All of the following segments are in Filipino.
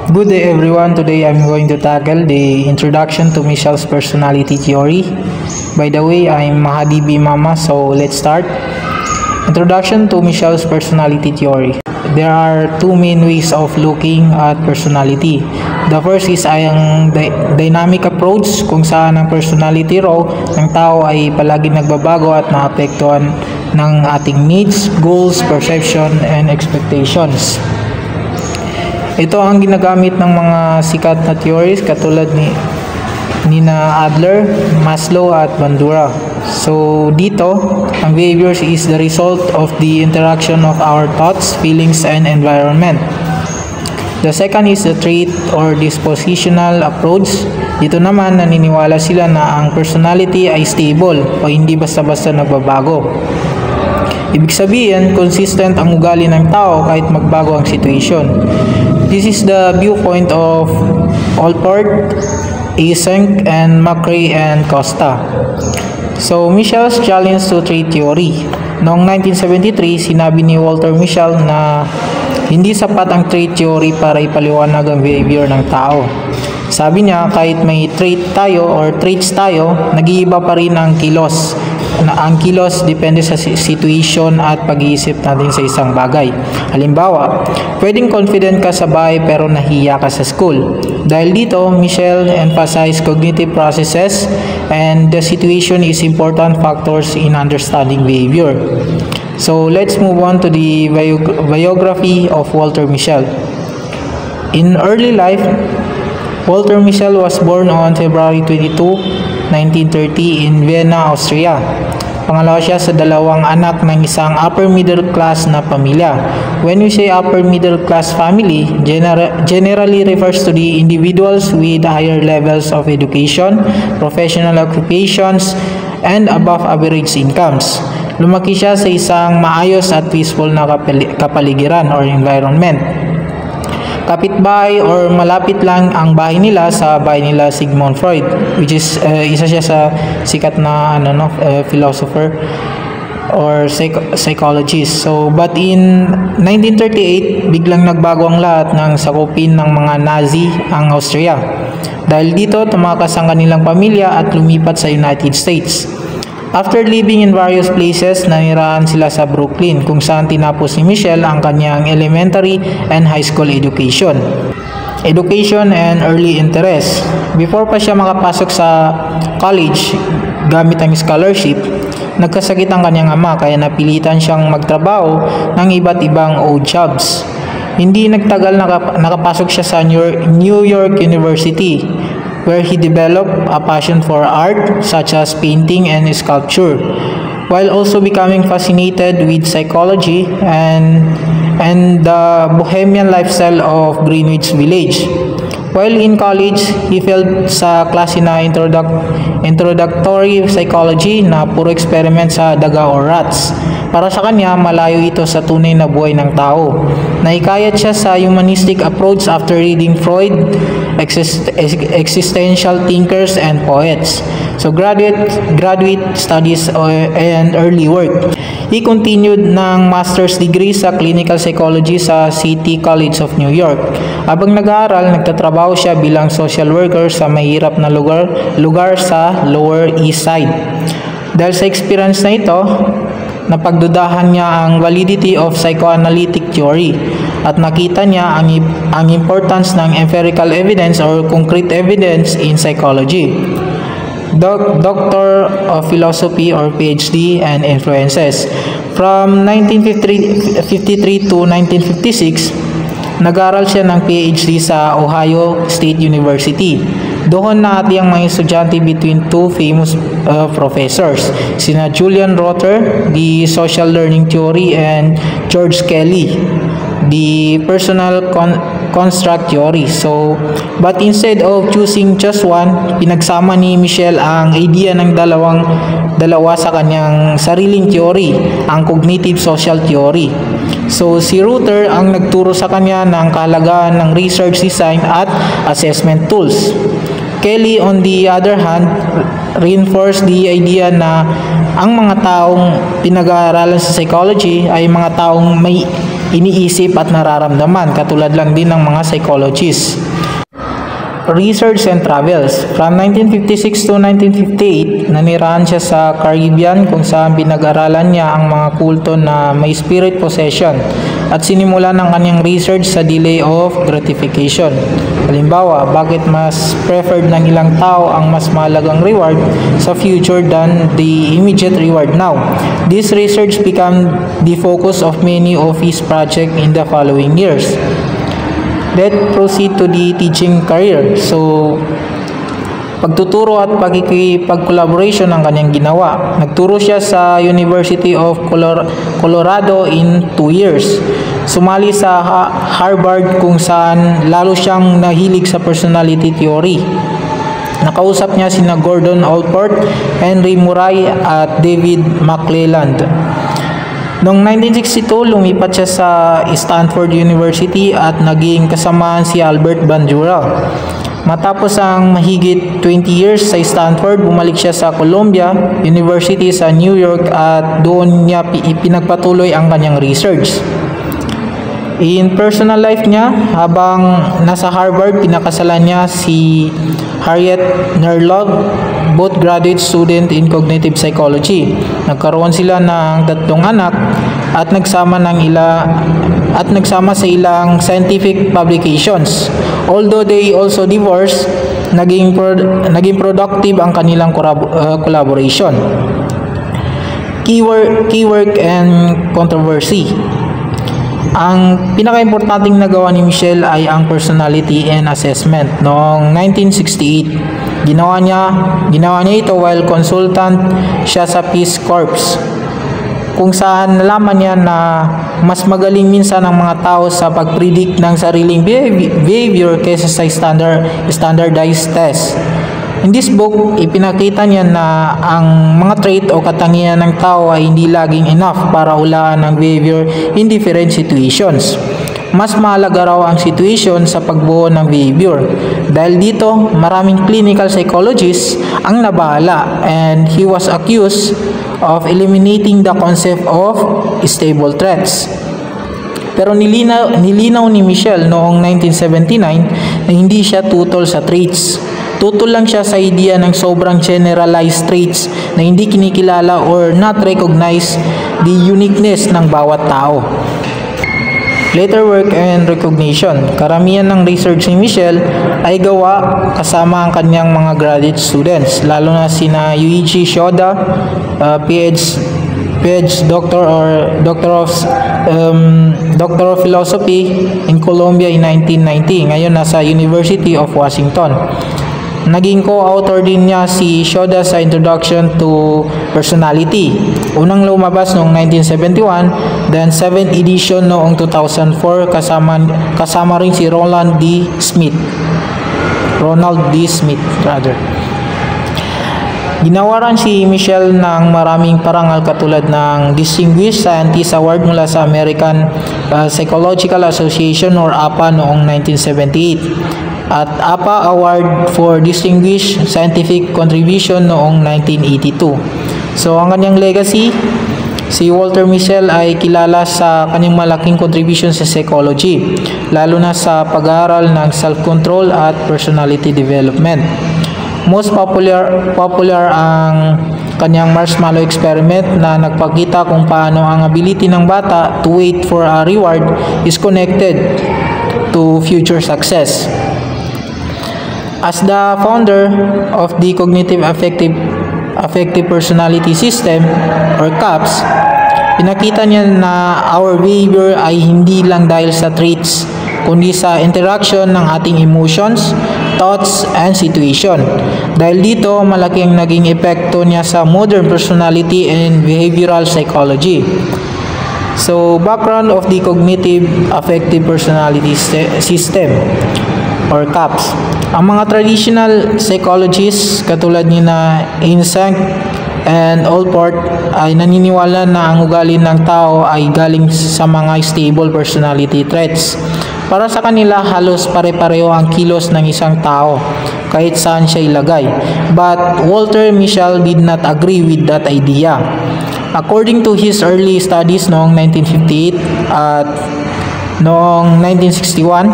Good day everyone. Today I'm going to tackle the introduction to Michel's personality theory. By the way, I'm Mahadi B. Mama, so let's start. Introduction to Michel's personality theory. There are two main ways of looking at personality. The first is ang dynamic approach, kung saan ang personality raw ng tao ay palagi nagbabago at naapektuhan ng ating needs, goals, perception, and expectations. Ito ang ginagamit ng mga sikat na theories katulad ni Nina Adler, Maslow at Bandura. So dito, ang behaviors is the result of the interaction of our thoughts, feelings, and environment. The second is the trait or dispositional approach. Dito naman naniniwala sila na ang personality ay stable o hindi basta-basta nagbabago. Ibig sabihin, consistent ang ugali ng tao kahit magbago ang situation. This is the viewpoint of Allport, Eysenck, and Macrae and Costa. So, Michel's challenge to trait theory. Noong 1973, sinabi ni Walter Mischel na hindi sapat ang trait theory para ipaliwanag ang behavior ng tao. Sabi niya, kahit may trait tayo or traits tayo, nag-iiba pa rin ang kilos. Ang kilos depende sa situation at pag-iisip natin sa isang bagay. Halimbawa, pwedeng confident ka sa bahay pero nahiya ka sa school. Dahil dito, Mischel emphasized cognitive processes and the situation is important factors in understanding behavior. So, let's move on to the biography of Walter Mischel. In early life, Walter Mischel was born on February 22, 1930 in Vienna, Austria. Pangalawa siya sa dalawang anak ng isang upper middle class na pamilya. When we say upper middle class family, generally refers to the individuals with higher levels of education, professional occupations, and above average incomes. Lumaki siya sa isang maayos at peaceful na kapaligiran or environment. Kapitbahay or malapit lang ang bahay nila sa bahay nila Sigmund Freud, which is isa siya sa sikat na philosopher or psychologist. So but in 1938 biglang nagbago ang lahat ng sakupin ng mga Nazi ang Austria. Dahil dito tumakas ang kanilang pamilya at lumipat sa United States. After living in various places, nanirahan sila sa Brooklyn kung saan tinapos ni Mischel ang kanyang elementary and high school education and early interest. Before pa siya makapasok sa college gamit ang scholarship, nagkasakit ang kanyang ama kaya napilitan siyang magtrabaho ng iba't ibang odd jobs. Hindi nagtagal nakapasok siya sa New York University, where he developed a passion for art such as painting and sculpture, while also becoming fascinated with psychology and the bohemian lifestyle of Greenwich Village. While in college, he felt sa klase na introductory psychology na puro experiment sa daga or rats. Para sa kanya, malayo ito sa tunay na buhay ng tao. Naikayat siya sa humanistic approach after reading Freud, existential thinkers, and poets. So graduate studies and early work. He continued ng master's degree sa clinical psychology sa City College of New York. Habang nag-aaral, nagtatrabaho siya bilang social worker sa mahirap na lugar sa Lower East Side. Dahil sa experience na ito, napagdudahan niya ang validity of psychoanalytic theory at nakita niya ang importance ng empirical evidence or concrete evidence in psychology. Doctor of Philosophy or PhD and influences. From 1953 to 1956, nag-aral siya ng PhD sa Ohio State University. Doon naati ang mga estudyante between two famous professors, sina Julian Rother, the social learning theory, and George Kelly, the personal construct theory. So, but instead of choosing just one, pinagsama ni Mischel ang idea ng dalawa sa kanyang sariling theory, ang cognitive social theory. So, si Rother ang nagturo sa kanya ng kahalagahan ng research design at assessment tools. Kelly, on the other hand, reinforced the idea na ang mga taong pinag-aaralan sa psychology ay mga taong may iniisip at nararamdaman, katulad lang din ng mga psychologists. Research and travels. From 1956 to 1958, nanirahan siya sa Caribbean kung saan pinag-aralan niya ang mga kulto na may spirit possession at sinimula ng kanyang research sa delay of gratification. Halimbawa, bakit mas preferred ng ilang tao ang mas mahalagang reward sa future than the immediate reward now. This research became the focus of many of his projects in the following years. Let's proceed to the teaching career. So, pagtuturo at pagkikipag-collaboration ang kanyang ginawa. Nagturo siya sa University of Colorado in 2 years. Sumali sa Harvard kung saan lalo siyang nahilig sa personality theory. Nakausap niya sina Gordon Allport, Henry Murray at David McClelland. Noong 1962, lumipat siya sa Stanford University at naging kasamahan si Albert Bandura. Matapos ang mahigit 20 years sa Stanford, bumalik siya sa Columbia University sa New York at doon niya ipinagpatuloy ang kanyang research. In personal life niya, habang nasa Harvard, pinakasalan niya si Harriet Nerlov, both graduate student in cognitive psychology. Nagkaroon sila ng 3 anak at nagsama sa ilang scientific publications. Although they also divorced, naging productive ang kanilang collaboration. Keyword and controversy. Ang pinaka-importanting nagawa ni Michelle ay ang personality and assessment. Noong 1968, ginawa niya ito while consultant siya sa Peace Corps, kung saan nalaman niya na mas magaling minsan ang mga tao sa pag-predict ng sariling behavior kaysa sa standardized test. In this book, ipinakita niya na ang mga trait o katangian ng tao ay hindi laging enough para hulaan ang behavior in different situations. Mas mahalaga raw ang situation sa pagbuo ng behavior. Dahil dito, maraming clinical psychologists ang nabahala and he was accused of eliminating the concept of stable traits. Pero nilinaw ni Michelle noong 1979 na hindi siya tutol sa traits. Tutol lang siya sa idea ng sobrang generalized traits na hindi kinikilala or not recognize the uniqueness ng bawat tao. Later work and recognition. Karamihan ng research ni Michelle ay gawa kasama ang kanyang mga graduate students, lalo na sina Yuichi Shoda, PhD Doctor of Philosophy in Columbia in 1990. Ngayon nasa University of Washington. Naging co-author din niya si Shoda sa Introduction to Personality. Unang lumabas noong 1971, then 7th edition noong 2004, kasama rin si Ronald D. Smith. Ginawaran si Michelle ng maraming parangal katulad ng Distinguished Scientist Award mula sa American Psychological Association or APA noong 1978. At APA Award for Distinguished Scientific Contribution noong 1982. So, ang kanyang legacy, si Walter Michel ay kilala sa kanyang malaking contribution sa psychology, lalo na sa pag-aaral ng self-control at personality development. Most popular ang kanyang marshmallow experiment na nagpakita kung paano ang ability ng bata to wait for a reward is connected to future success. As the founder of the Cognitive Affective Personality System or CAPS, pinakita niya na our behavior ay hindi lang dahil sa traits, kundi sa interaction ng ating emotions, thoughts, and situation. Dahil dito, malaki ang naging epekto niya sa modern personality and behavioral psychology. So, background of the Cognitive Affective Personality System or CAPS. Ang mga traditional psychologists katulad ni na Eysenck and Allport ay naniniwala na ang ugali ng tao ay galing sa mga stable personality traits. Para sa kanila, halos pare-pareho ang kilos ng isang tao kahit saan siya ilagay. But Walter Michel did not agree with that idea. According to his early studies noong 1958 at noong 1961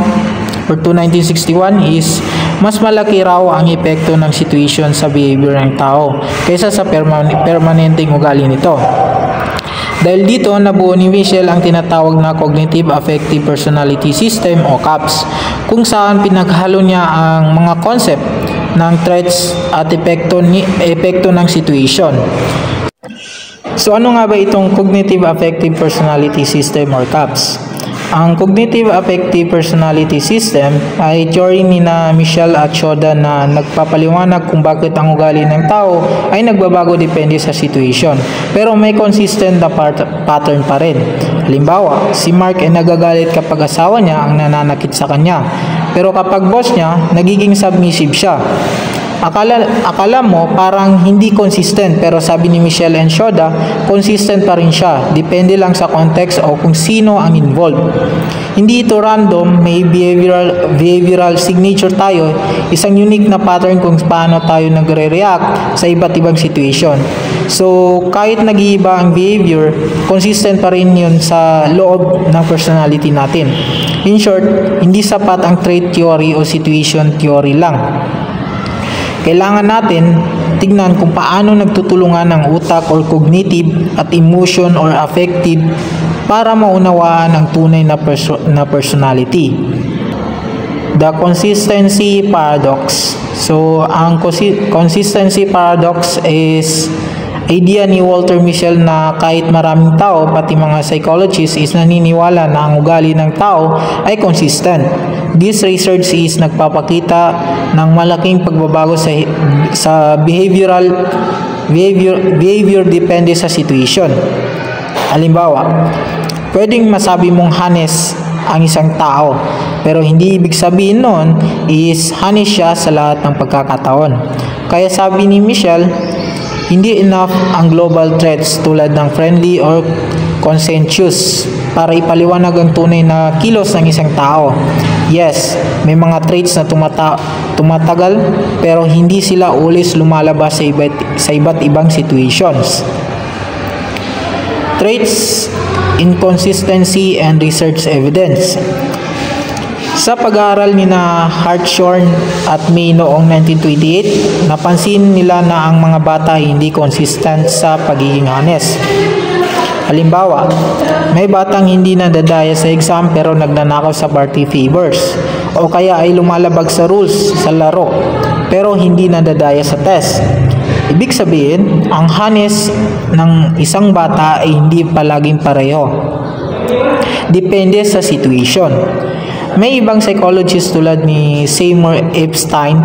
or to 1961 is mas malaki raw ang epekto ng situation sa behavior ng tao kaysa sa permanenteng ugali nito. Dahil dito, nabuo ni Michel ang tinatawag na Cognitive Affective Personality System o CAPS, kung saan pinaghalo niya ang mga concept ng threats at epekto ng situation. So ano nga ba itong Cognitive Affective Personality System or CAPS? Ang Cognitive Affective Personality System ay theory ni na Michel at Shoda na nagpapaliwanag kung bakit ang ugali ng tao ay nagbabago depende sa situation. Pero may consistent na pattern pa rin. Halimbawa, si Mark ay nagagalit kapag asawa niya ang nananakit sa kanya. Pero kapag boss niya, nagiging submissive siya. Akala mo parang hindi consistent, pero sabi ni Michel and Shoda, consistent pa rin siya. Depende lang sa context o kung sino ang involved. Hindi ito random, may behavioral signature tayo, isang unique na pattern kung paano tayo nagre-react sa iba't ibang situation. So, kahit nag-iiba ang behavior, consistent pa rin yun sa loob ng personality natin. In short, hindi sapat ang trait theory o situation theory lang. Kailangan natin tignan kung paano nagtutulungan ang utak or cognitive at emotion or affective para maunawaan ang tunay na personality. The consistency paradox. So, ang consistency paradox is idea ni Walter Mischel na kahit maraming tao, pati mga psychologists, is naniniwala na ang ugali ng tao ay consistent. This research is nagpapakita ng malaking pagbabago sa behavior depende sa situation. Halimbawa, pwedeng masabi mong honest ang isang tao, pero hindi ibig sabihin nun is honest siya sa lahat ng pagkakataon. Kaya sabi ni Michel, hindi enough ang global threats tulad ng friendly or conscientious para ipaliwanag ang tunay na kilos ng isang tao. Yes, may mga traits na tumatagal pero hindi sila always lumalabas sa iba't ibang situations. Traits, inconsistency, and research evidence. Sa pag-aaral ni na Hartshorn at May noong 1928, napansin nila na ang mga bata hindi consistent sa pagiging honest. Halimbawa, may batang hindi nadadaya sa exam pero nagnanakaw sa party favors, o kaya ay lumalabag sa rules sa laro pero hindi nadadaya sa test. Ibig sabihin, ang honest ng isang bata ay hindi palaging pareho. Depende sa situation. May ibang psychologist tulad ni Seymour Epstein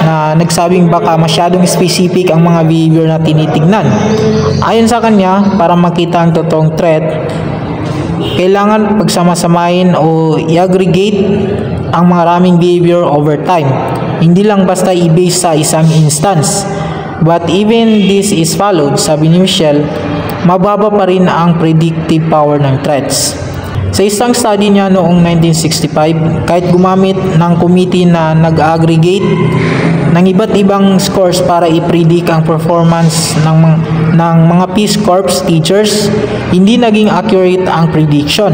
na nagsabing baka masyadong specific ang mga behavior na tinitignan. Ayon sa kanya, para makita ang totoong threat, kailangan pagsama-samahin o i-aggregate ang maraming behavior over time. Hindi lang basta i-base sa isang instance. But even this is followed, sabi ni Michel, mababa pa rin ang predictive power ng threats. Sa isang study niya noong 1965, kahit gumamit ng committee na nag-aggregate ng iba't ibang scores para i-predict ang performance ng mga Peace Corps teachers, hindi naging accurate ang prediction.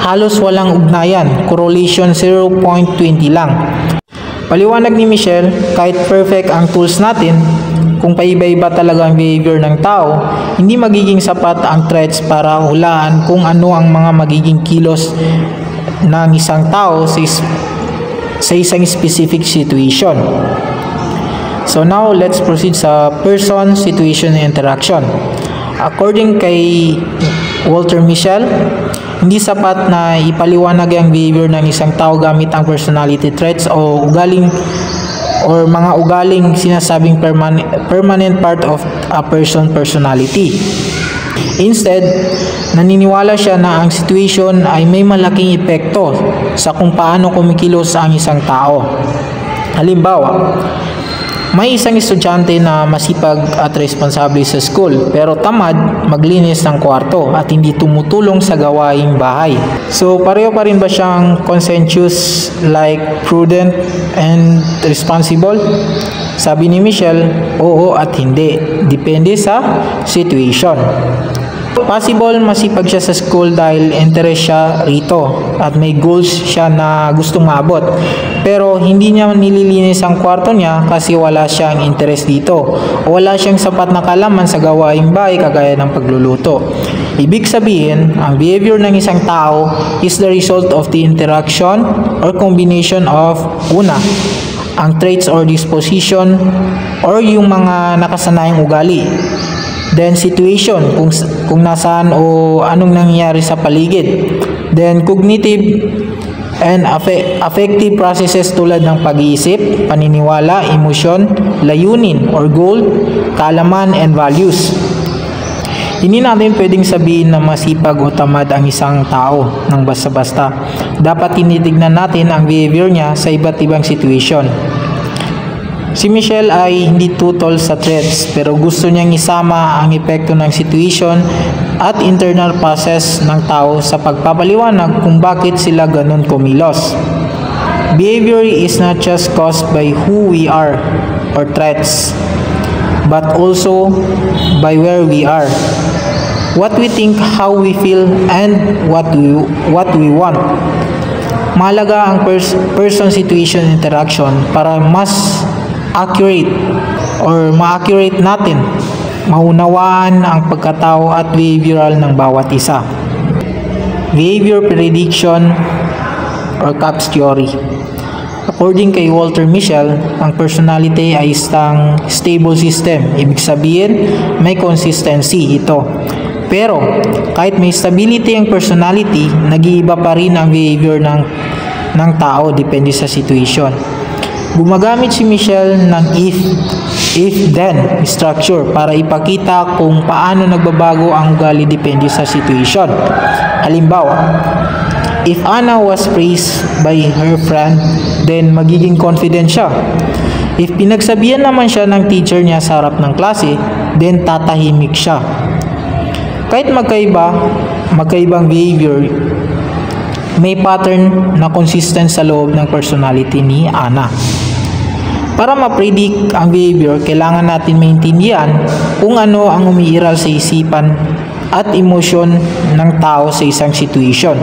Halos walang ugnayan, correlation 0.20 lang. Paliwanag ni Michel, kahit perfect ang tools natin, kung paiba-iba talaga ang behavior ng tao, hindi magiging sapat ang threats para hulaan kung ano ang mga magiging kilos ng isang tao sa isang specific situation. So now, let's proceed sa person, situation, and interaction. According kay Walter Mischel, hindi sapat na ipaliwanag ang behavior ng isang tao gamit ang personality traits o mga ugaling sinasabing permanent part of a personality. Instead, naniniwala siya na ang situation ay may malaking epekto sa kung paano kumikilos ang isang tao. Halimbawa, may isang estudyante na masipag at responsable sa school pero tamad maglinis ng kwarto at hindi tumutulong sa gawaing bahay. So pareho pa rin ba siyang conscientious, like prudent and responsible? Sabi ni Michel, oo at hindi. Depende sa situation. Possible masipag siya sa school dahil interest siya rito at may goals siya na gustong maabot. Pero hindi niya nililinis ang kwarto niya kasi wala siyang interest dito. Wala siyang sapat na kalaman sa gawaing bahay kagaya ng pagluluto. Ibig sabihin, ang behavior ng isang tao is the result of the interaction or combination of una, ang traits or disposition or yung mga nakasanayang ugali. Then situation, kung nasaan o anong nangyayari sa paligid. Then cognitive and affective processes tulad ng pag-iisip, paniniwala, emosyon, layunin or goal, kaalaman and values. Hindi natin pwedeng sabihin na masipag o tamad ang isang tao ng basta-basta. Dapat tinitignan natin ang behavior niya sa iba't ibang situation. Si Michelle ay hindi tutol sa threats pero gusto niyang isama ang epekto ng situation at internal process ng tao sa pagpapaliwanag kung bakit sila ganun kumilos. Behavior is not just caused by who we are or threats, but also by where we are, what we think, how we feel, and what we want. Mahalaga ang person-situation interaction para mas accurate or ma-accurate natin maunawaan ang pagkatao at behavioral ng bawat isa. Behavior prediction or CAPS theory. According kay Walter Mischel, ang personality ay isang stable system. Ibig sabihin, may consistency ito. Pero, kahit may stability ang personality, nag-iiba pa rin ang behavior ng tao depende sa situation. Gumagamit si Michelle ng if-then structure para ipakita kung paano nagbabago ang ugali depende sa situation. Halimbawa, if Anna was praised by her friend, then magiging confident siya. If pinagsabihan naman siya ng teacher niya sa harap ng klase, then tatahimik siya. Kahit magkaibang behavior, may pattern na consistent sa loob ng personality ni Anna. Para ma-predict ang behavior, kailangan natin maintindihan kung ano ang umiiral sa isipan at emosyon ng tao sa isang situation.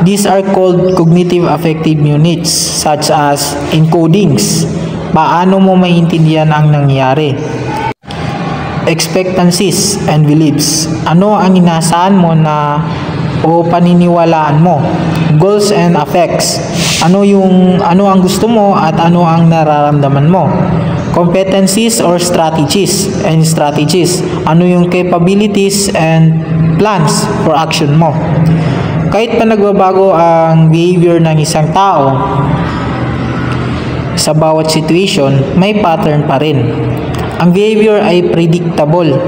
These are called cognitive affective units such as encodings. Paano mo maintindihan ang nangyayari? Expectancies and beliefs. Ano ang inaasahan mo na o paniniwalaan mo? Goals and affects. Ano ang gusto mo at ano ang nararamdaman mo? Competencies or strategies and strategies. Ano yung capabilities and plans for action mo? Kahit pa nagbabago ang behavior ng isang tao sa bawat situation, may pattern pa rin. Ang behavior ay predictable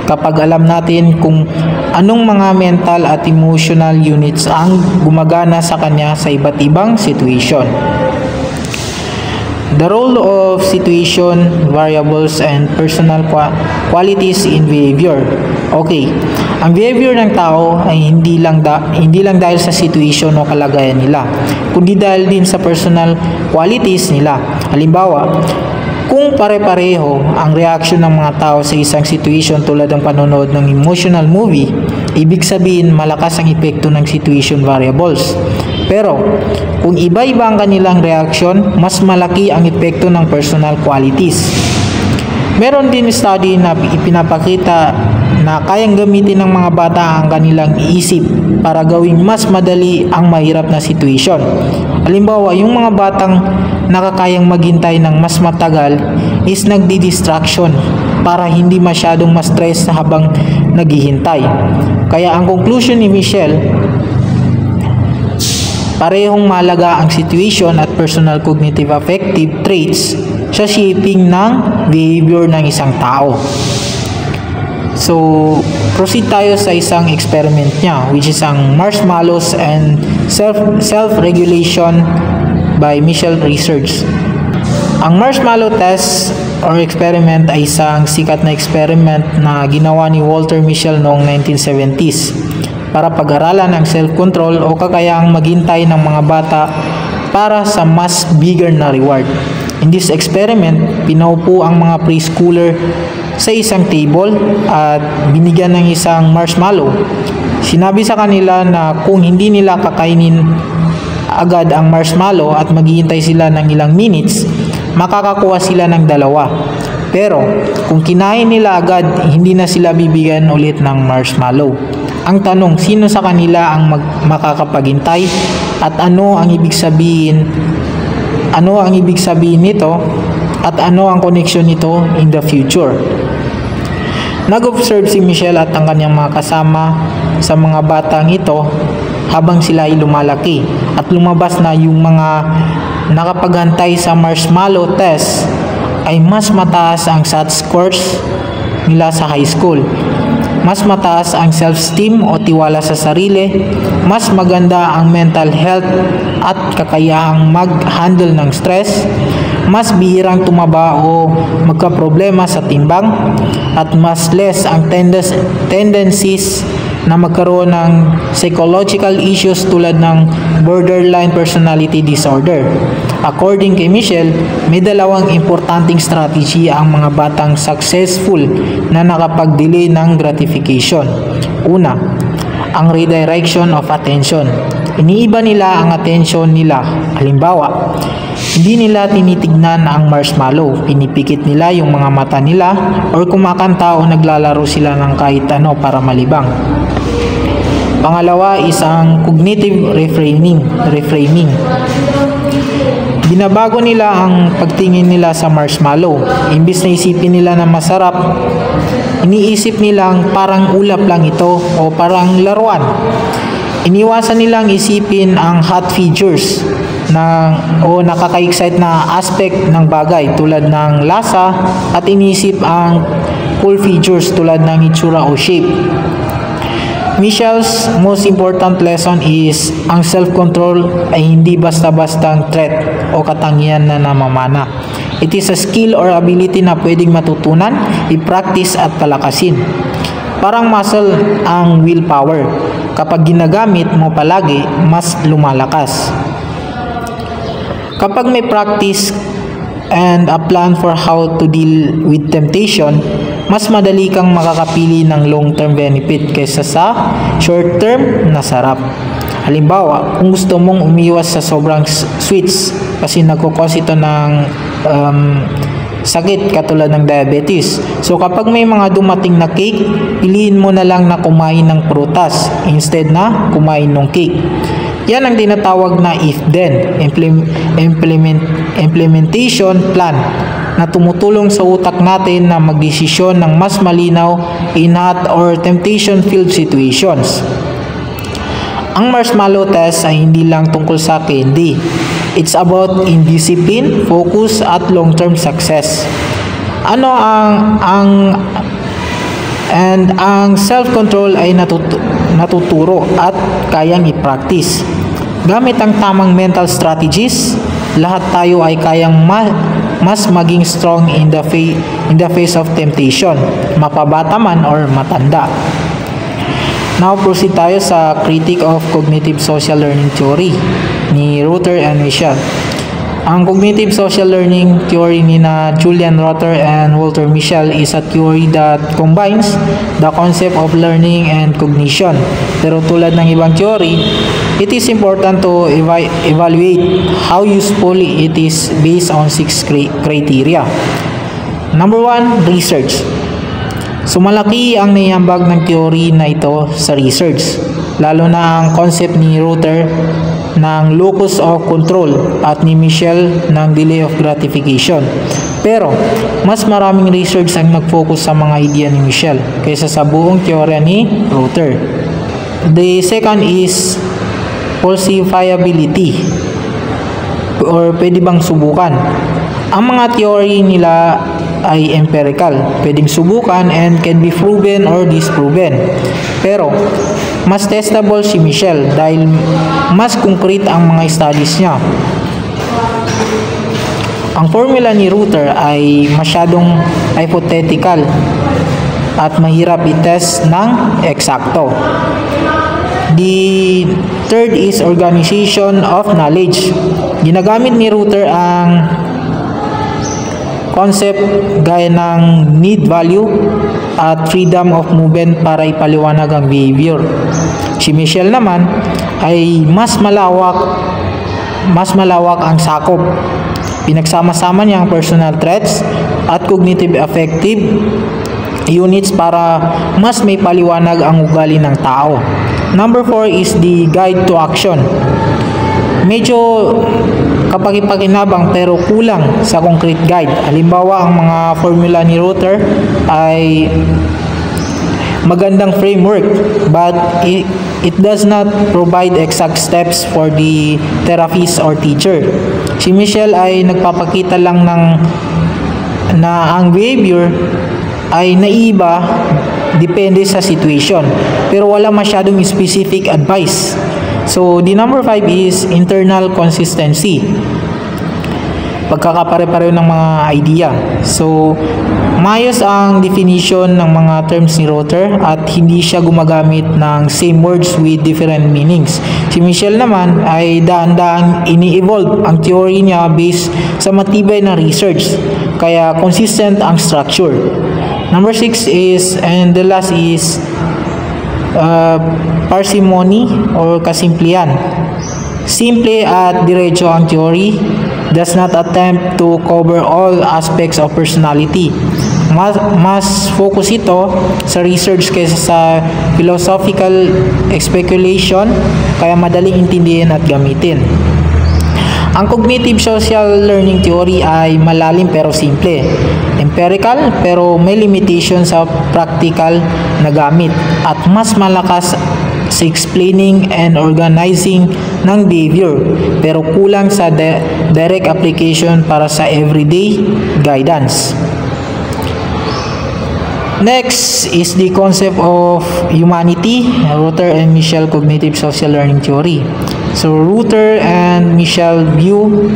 kapag alam natin kung anong mga mental at emotional units ang gumagana sa kanya sa iba't ibang situation. The role of situation, variables, and personal qualities in behavior. Okay, ang behavior ng tao ay hindi lang dahil sa situation o kalagayan nila, kundi dahil din sa personal qualities nila. Halimbawa, kung pare-pareho ang reaction ng mga tao sa isang situation tulad ng panonood ng emotional movie, ibig sabihin malakas ang epekto ng situation variables. Pero, kung iba-iba ang kanilang reaction, mas malaki ang epekto ng personal qualities. Meron din study na ipinapakita na kayang gamitin ng mga bata ang kanilang isip para gawing mas madali ang mahirap na situation. Halimbawa, yung mga batang nakakayang maghintay ng mas matagal is nagdi-distraction para hindi masyadong ma-stress habang naghihintay. Kaya ang conclusion ni Michelle, parehong mahalaga ang situation at personal cognitive affective traits sa shaping ng behavior ng isang tao. So, proceed tayo sa isang experiment niya, which is ang marshmallows and self-regulation by Michelle Research. Ang marshmallow test or experiment ay isang sikat na experiment na ginawa ni Walter Mischel noong 1970s para pag-aralan ang self-control o kakayahang maghintay ng mga bata para sa mas bigger na reward. In this experiment, pinaupo ang mga preschooler sa isang table at binigyan ng isang marshmallow. Sinabi sa kanila na kung hindi nila kakainin agad ang marshmallow at maghihintay sila ng ilang minutes, makakakuha sila ng 2. Pero kung kinain nila agad, hindi na sila bibigyan ulit ng marshmallow. Ang tanong, sino sa kanila ang makakapaghintay at ano ang ibig sabihin nito at ano ang connection nito in the future? Nag-observe si Michelle at ang kanyang mga kasama sa mga batang ito habang sila ay lumalaki at lumabas na yung mga nakapaghantay sa marshmallow test ay mas mataas ang SAT scores nila sa high school. Mas mataas ang self-esteem o tiwala sa sarili, mas maganda ang mental health at kakayahang mag-handle ng stress, mas bihirang tumaba o magkaproblema sa timbang, at mas less ang tendencies na magkaroon ng psychological issues tulad ng borderline personality disorder. According kay Michelle, may 2 importanteng strategy ang mga batang successful na nakapag-delay ng gratification. Una, ang redirection of attention. Iniiba nila ang attention nila. Halimbawa, hindi nila tinitignan ang marshmallow, pinipikit nila yung mga mata nila, or kumakanta o naglalaro sila ng kahit ano para malibang. Pangalawa is ang cognitive reframing. Binabago nila ang pagtingin nila sa marshmallow. Imbis na isipin nila na masarap, iniisip nilang parang ulap lang ito o parang laruan. Iniwasan nilang isipin ang hot features o nakaka-excite na aspect ng bagay tulad ng lasa at inisip ang cool features tulad ng itsura o shape. Michelle's most important lesson is ang self-control ay hindi basta-bastang trait o katangian na namamana. It is a skill or ability na pwedeng matutunan, i-practice at palakasin. Parang muscle ang willpower. Kapag ginagamit mo palagi, mas lumalakas. Kapag may practice and a plan for how to deal with temptation, mas madali kang makakapili ng long-term benefit kaysa sa short-term na sarap. Halimbawa, kung gusto mong umiwas sa sobrang sweets kasi nagkukos ito ng sakit katulad ng diabetes. So kapag may mga dumating na cake, piliin mo na lang na kumain ng prutas instead na kumain ng cake. Yan ang tinatawag na if-then implementation plan na tumutulong sa utak natin na magdesisyon ng mas malinaw in hot or temptation-filled situations. Ang marshmallow test ay hindi lang tungkol sa candy. It's about indiscipline, focus, at long-term success. Ang self-control ay natuturo at kayang i-practice. Gamit ang tamang mental strategies, lahat tayo ay kayang mas maging strong in the face of temptation, mapabata man or matanda. Now proceed tayo sa Critique of Cognitive Social Learning Theory ni Ruther and Michelle. Ang Cognitive Social Learning Theory ni Julian Ruther and Walter Mischel is a theory that combines the concept of learning and cognition. Pero tulad ng ibang theory, it is important to evaluate how useful it is based on 6 criteria. Number 1, research. So malaki ang naiambag ng theory na ito sa research, lalo na ang concept ni Ruther ng locus of control at ni Michelle ng delay of gratification. Pero mas maraming research ang nag-focus sa mga idea ni Michelle kaysa sa buong teorya ni Ruther. The second is falsifiability or pwede bang subukan. Ang mga theory nila ay empirical, pwedeng subukan and can be proven or disproven. Pero mas testable si Michelle dahil mas concrete ang mga studies niya. Ang formula ni Ruther ay masyadong hypothetical at mahirap i-test ng eksakto. The third is organization of knowledge. Ginagamit ni Ruther ang concept gaya ng need value at freedom of movement para ipaliwanag ang behavior. Si Michelle naman ay mas malawak ang sakop. Pinagsama-sama niya ang personal traits at cognitive affective units para mas may paliwanag ang ugali ng tao. Number 4 is the guide to action. Medyo kapaki-pakinabang pero kulang sa concrete guide. Halimbawa, ang mga formula ni Ruther ay magandang framework but it does not provide exact steps for the therapist or teacher. Si Michelle ay nagpapakita lang na ang behavior ay naiba depende sa situation pero wala masyadong specific advice. So the number 5 is internal consistency, pagkakapare-pareho ng mga idea. So maayos ang definition ng mga terms ni Ruther at hindi siya gumagamit ng same words with different meanings. Si Michelle naman ay daan-daan ini-evolve ang theory niya based sa matibay na research, kaya consistent ang structure. Number 6 is, and the last is parsimony or kasimplihan. Simple at diretso ang theory, does not attempt to cover all aspects of personality. Mas focus ito sa research kaysa sa philosophical speculation, kaya madaling intindihin at gamitin. Ang cognitive social learning theory ay malalim pero simple, empirical pero may limitation sa practical na gamit, at mas malakas sa explaining and organizing ng behavior pero kulang sa direct application para sa everyday guidance. Next is the concept of humanity, Ruther and Michelle Cognitive Social Learning Theory. So Ruther and Michelle view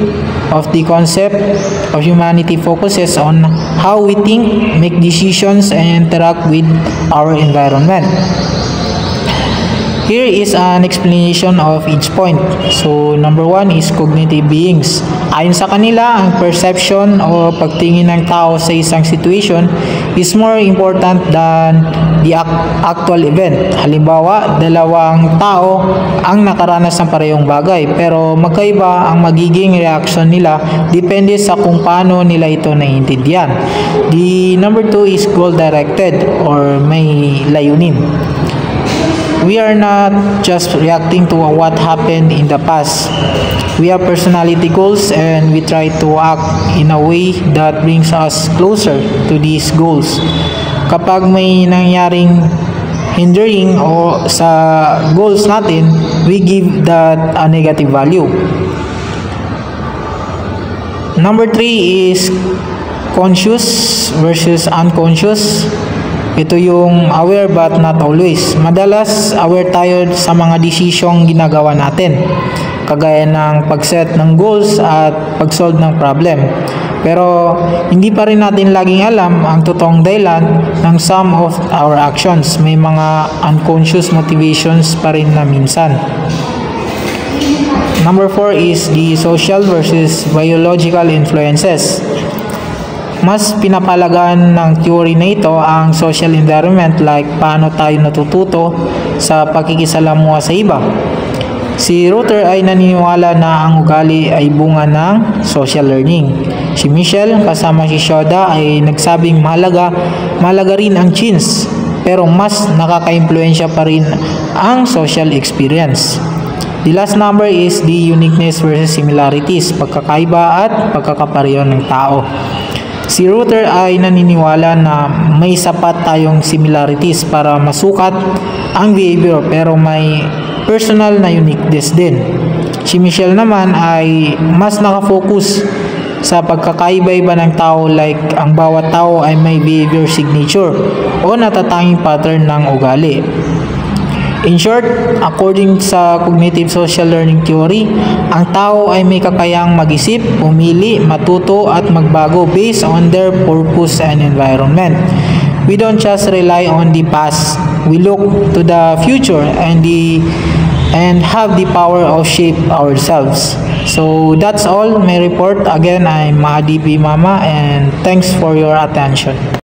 of the concept of humanity focuses on how we think, make decisions, and interact with our environment. Here is an explanation of each point. So, number 1 is cognitive beings. Ayon sa kanila, ang perception o pagtingin ng tao sa isang situation is more important than the actual event. Halimbawa, dalawang tao ang nakaranas ng parehong bagay, pero magkaiba ang magiging reaction nila depende sa kung paano nila ito naiintindihan. The number 2 is goal-directed or may layunin. We are not just reacting to what happened in the past. We have personality goals and we try to act in a way that brings us closer to these goals. Kapag may nangyaring hindering o sa goals natin, we give that a negative value. Number 3 is conscious versus unconscious. Ito yung aware but not always. Madalas aware tayo sa mga desisyong ginagawa natin, kagaya ng pag-set ng goals at pag-solve ng problem. Pero hindi pa rin natin laging alam ang totoong dahilan ng some of our actions. May mga unconscious motivations pa rin na minsan. Number 4 is the social versus biological influences. Mas pinapalagaan ng theory na ito ang social environment, like paano tayo natututo sa pakikisalamuha sa iba. Si Ruther ay naniniwala na ang ugali ay bunga ng social learning. Si Michelle kasama si Shoda ay nagsabing mahalaga rin ang genes, pero mas nakaka-impluensya pa rin ang social experience. The last number is the uniqueness versus similarities, pagkakaiba at pagkakapareho ng tao. Si Ruther ay naniniwala na may sapat tayong similarities para masukat ang behavior, pero may personal na uniqueness din. Si Michelle naman ay mas nakafocus sa pagkakaiba-iba ng tao, like ang bawat tao ay may behavior signature o natatanging pattern ng ugali. In short, according sa Cognitive Social Learning Theory, ang tao ay may kakayahang mag-isip, pumili, matuto at magbago based on their purpose and environment. We don't just rely on the past. We look to the future and have the power of shape ourselves. So that's all my report. Again, I'm Mahadi B. Mama, and thanks for your attention.